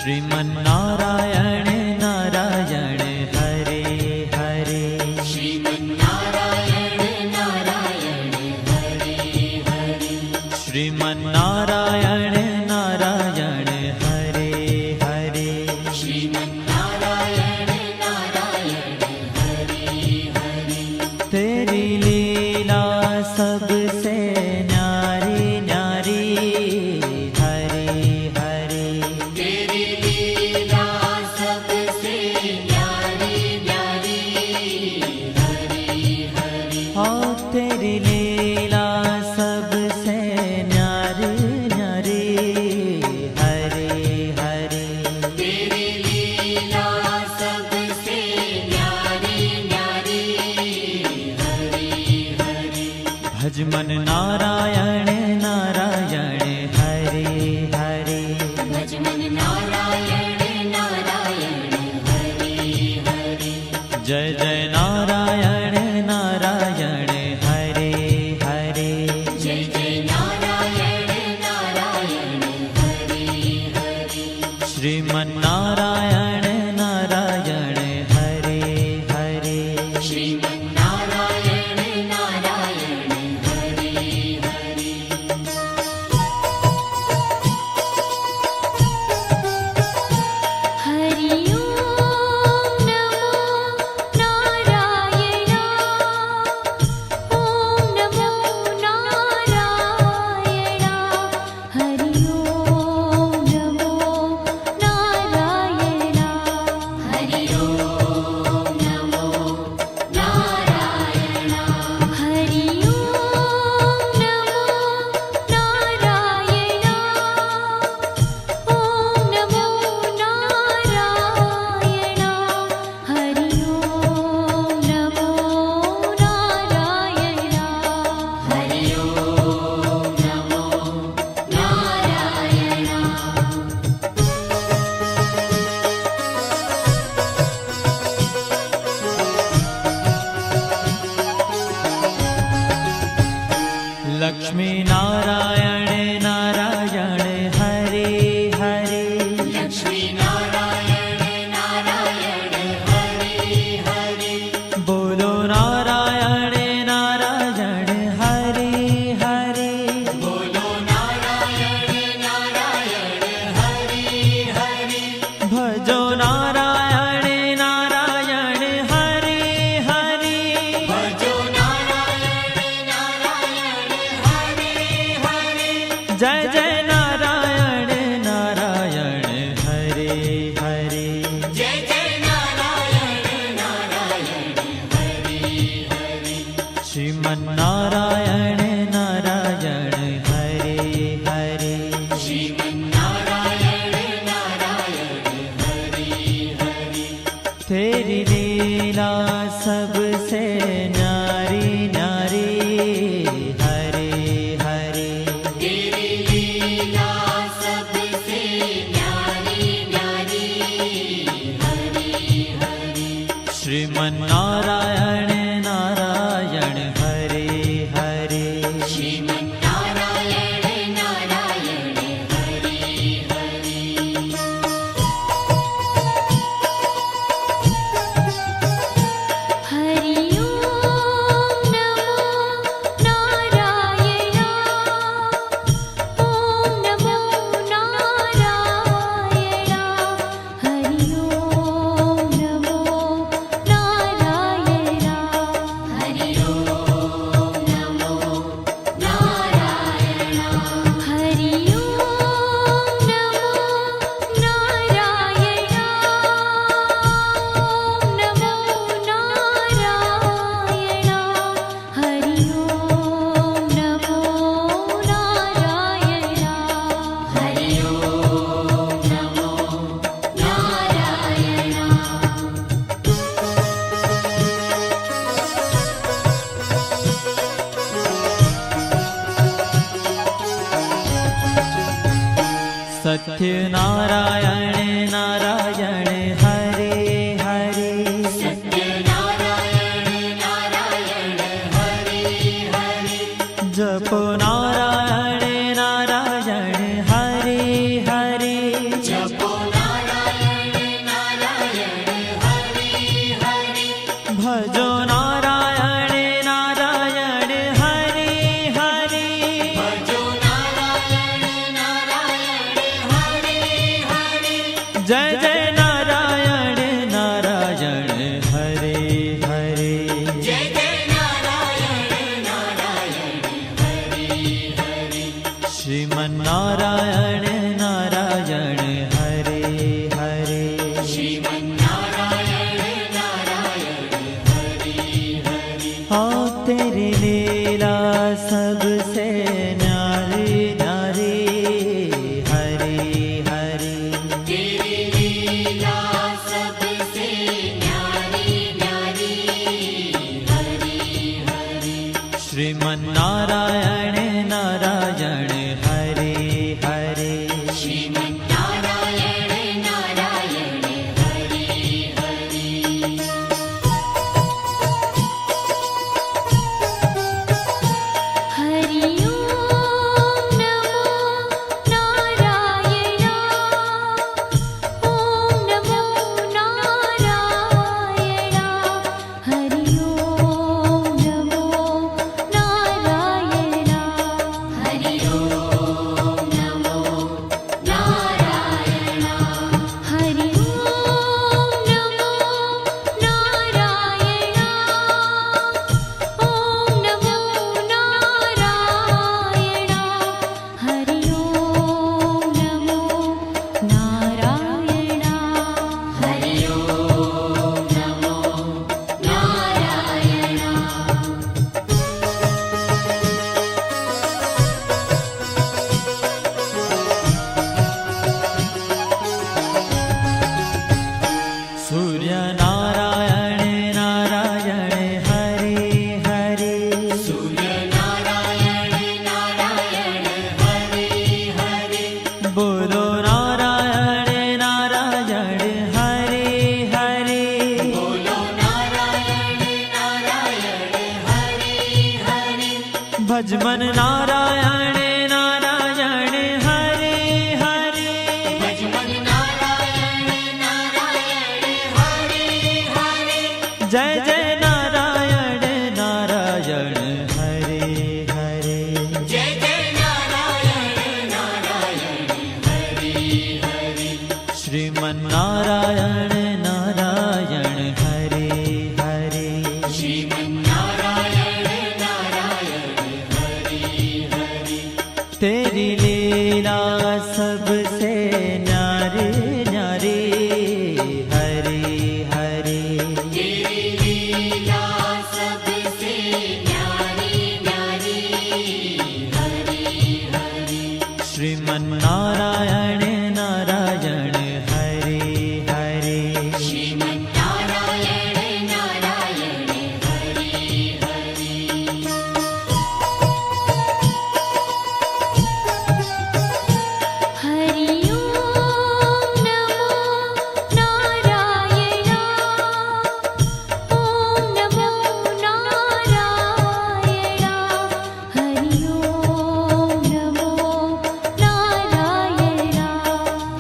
श्रीमन्नारायण नारायण हरे हरे। श्रीमन्नारायण नारायण हरे हरे। श्रीमन्नारायण नारायण हरे हरे। श्रीमन्नारायण नारायण हरे हरे। तेरी लीला सबसे न्यारी न्यारी हरे हरे। तेरी लीला सबसे न्यारी न्यारी हरे हरे। हाँ तेरी लीला सबसे न्यारी न्यारी हरे हरे। तेरी लीला सबसे न्यारी न्यारी हरे हरे। भज मन नारायण नारायण हरे हरे। भज मन नारायण नारायण हरे हरे। जय जय नारायण नारायण हरे हरे। जय जय नारायण नारायण हरे हरे। श्रीमन्नारायण नारायण हरे हरे। श्रीमन्नारायण नारायण हरे हरे। हरि ओम नमो नारायण। ओम नमो नारायण। हरि ओम नमो नारायण। हरि ओम नमो नारायण। हरि ओम नमो नारायण। ओम नमो नारायण। हरि ओम नमो नारायण। हरि ओम नमो नारायण। लक्ष्मी नारायण नारायण हरे हरे। लक्ष्मी नारायण नारायण हरे हरे। बोलो नारायण नारायण हरे हरे। बोलो नारायण नारायण हरे हरे। भजो नारायण नारायण हरे हरे। भजो नारायण नारायण हरे हरे। जय जय नारायण नारायण हरे हरे। जय जय नारायण नारायण हरे हरे। श्रीमन्नारायण नारायण हरे हरे। श्रीमन्नारायण नारायण हरे हरे। तेरी लीला सबसे न्यारी न्यारी हरे हरे। तेरी लीला सबसे न्यारी न्यारी हरे हरे। श्रीमन्नारायण नारायण हरे हरे। श्रीमन्नारायण नारायण हरे हरे। हरि ओम नमो नारायण। ओम नमो नारायण। हरि ओम नमो नारायण। हरि ओम नमो नारायण। हरि ओम नमो नारायण। ओम नमो नारायण। हरि ओम नमो नारायण। हरि ओम नमो नारायण। सत्य नारायण नारायण हरे हरे। सत्य नारायण नारायण हरे हरे। जपो नारायण नारायण हरे हरे। जपो नारायण श्रीमन्नारायण नारायण हरे हरे श्रीमन्नारायण नारायण हरि हरि हाँ तेरी लीला सबसे न्यारी न्यारी हरे हरे तेरी लीला सबसे न्यारी न्यारी हरि हरि श्रीमन्नारायण नारायण हरे हरे श्रीमन्नारायण नारायण हरि हरि हरि ओम नमो नारायण ओम नमो नारायण हरि ओम नमो नारायण हरि ओम नमो नारायण हरि ओम नमो नारायण ओम नमो नारायण हरि ओम नमो नारायण हरि ओम नमो नारायण सूर्य नारायण नारायण हरे हरे सूर्य नारायण नारायण हरि हरि बोलो नारायण नारायण हरे हरे बोलो नारायण नारायण हरि हरि भजमन नारायण नारायण हरे हरे भजमन नारायण नारायण हरि हरि जय जय नारायण नारायण हरे हरे जय जय नारायण नारायण हरि हरि श्रीमन्नारायण नारायण हरे हरे श्रीमन्नारायण नारायण हरि हरि तेरी लीला सबसे न्यारी न्यारी हरे हरे तेरी लीला सबसे न्यारी न्यारी हरि हरि श्रीमन्नारायण नारायण हरे हरे श्रीमन्नारायण नारायण हरि हरि हरि ओम नमो नारायण ओम नमो नारायण हरि ओम नमो नारायण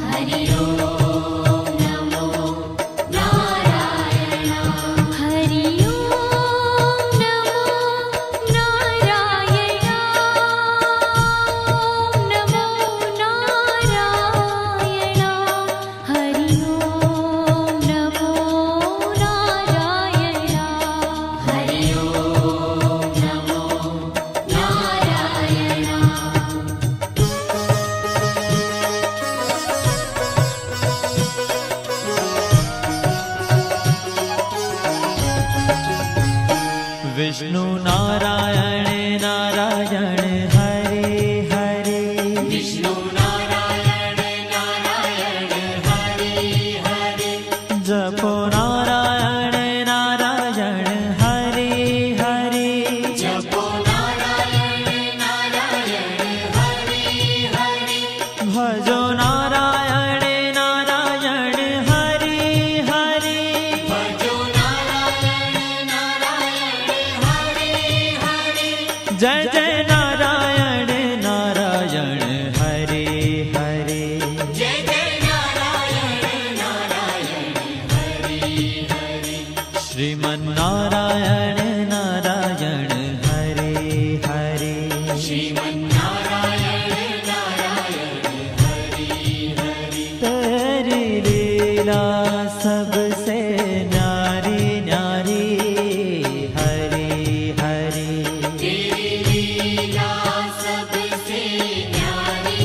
हरि ओम नमो नारायण हरि ओम नमो नारायण ओम नमो नारायण हरि ओम नमो नारायण हरि ओम नमो नारायण विष्णु नारायण नारायण हरे हरे विष्णु नारायण नारायण हरि हरि जपो नारायण नारायण हरे हरे जपो नारायण नारायण हरि हरि भजो नारायण नारायण हरे हरे भजो नारायण नारायण हरि हरि जय जय नारायण नारायण हरे हरे जय जय नारायण नारायण हरि हरि श्रीमन्नारायण नारायण हरे हरे श्रीमन्नारायण नारायण हरि हरि तेरी लीला सबसे न्यारी न्यारी हरे हरे तेरी लीला सबसे न्यारी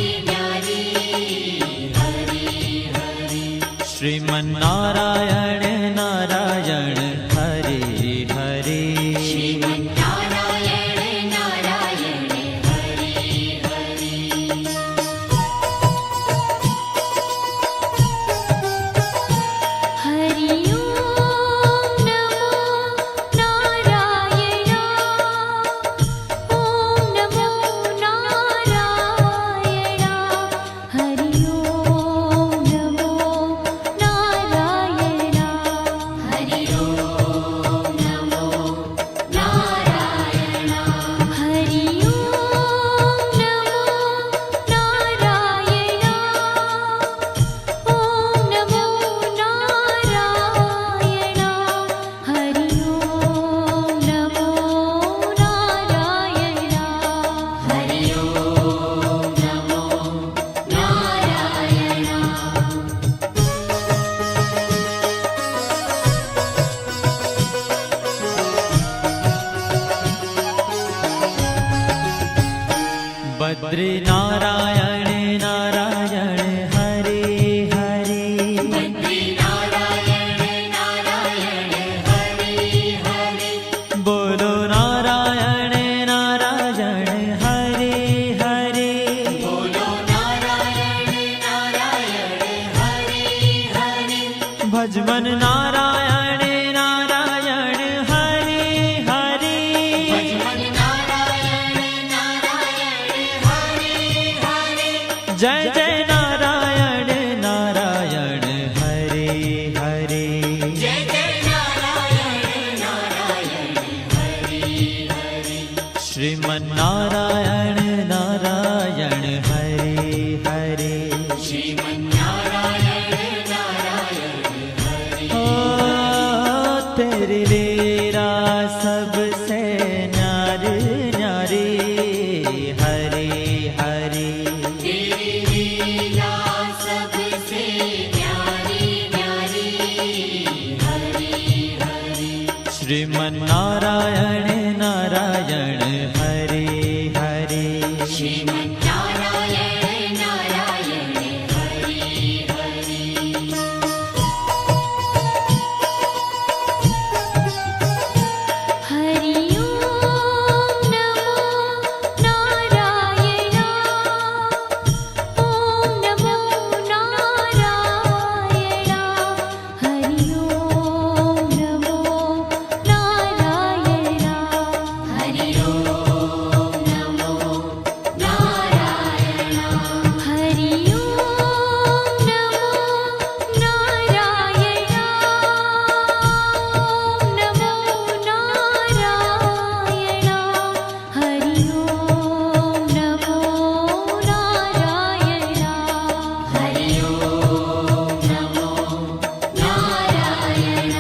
बद्री नारायण नारायण हरे हरे बद्री नारायण नारायण हरे हरे बोलो नारायण नारायण हरे हरे बोलो नारायण नारायण हरे हरे भजमन नारायण नारायण हरे हरे भजमन नारायण नारायण हरे हरे जय जय नारायण नारायण हरे हरे जय जय नारायण नारायण हरे हरे श्रीमन नारायण नारायण हरे हरे श्रीमन्नारायण नारायण हरे ओ तेरी लीला सबसे न्यारी न्यारी हरे हरे तेरी लीला सबसे न्यारी न्यारी हरे हरे श्रीमन नारायण नारायण हरे हरे श्रीमन्नारायण नारायण हरे हरे हरि ओम नमो नारायण ओम नमो नारायण हरि ओम नमो नारायण हरि ओम नमो नारायण हरि ओम नमो नारायण ओम नमो नारायण हरि ओम नमो नारायण हरि ओम नमो नारायण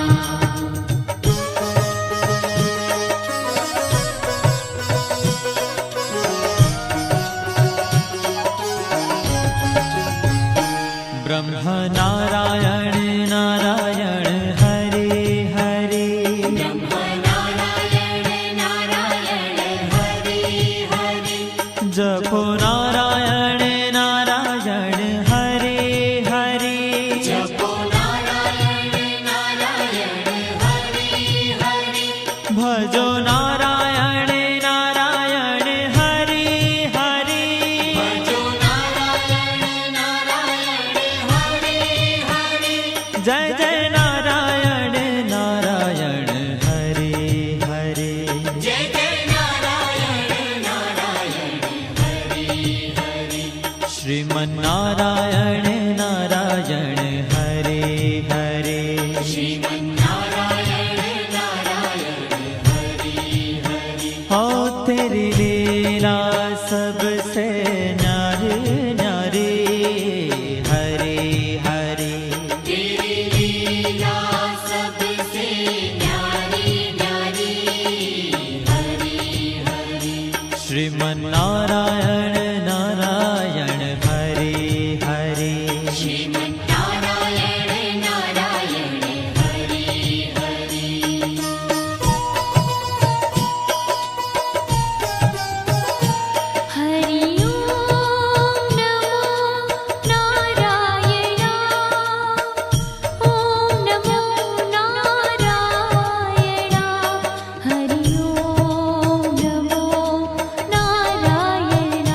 ब्रह्म नारायण नारायण हरे हरे ब्रह्म नारायण नारायण हरे हरे जपो नारायण नारायण हरे हरे जपो नारायण नारायण हरे हरे भजो नारायण नारायण हरे हरे भजो नारायण नारायण हरे हरे जय जय नारायण नारायण हरे हरे जय जय नारायण नारायण हरे हरे श्रीमन नारायण नारायण हरे हरे श्रीमन्नारायण नारायण हरे हरे हो तेरी लीला सबसे न्यारी न्यारी हरे हरे तेरी लीला सबसे न्यारी न्यारी हरे हरे श्रीमन नारायण नारायण हरे हरे श्रीमन्नारायण नारायण हरे हरे हरि ओम नमो नारायण ओम नमो नारायण हरि ओम नमो नारायण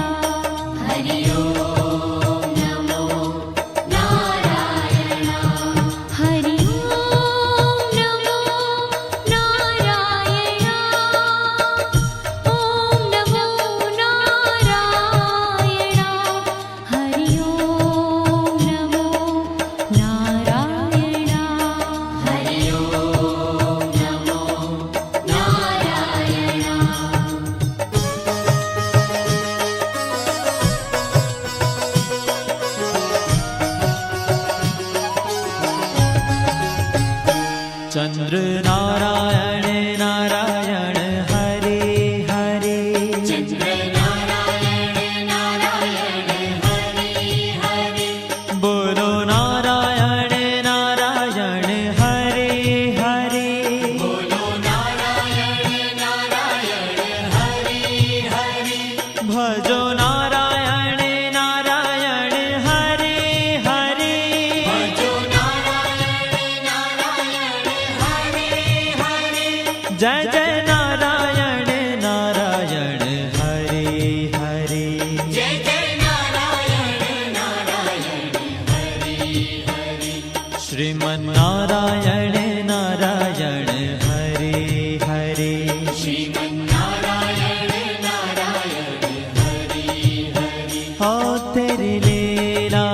हो तेरी लीला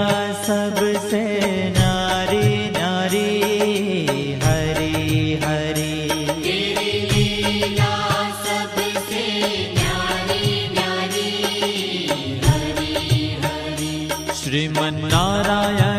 सबसे न्यारी न्यारी हरि हरि तेरी लीला सबसे न्यारी न्यारी हरि हरि श्रीमन्नारायण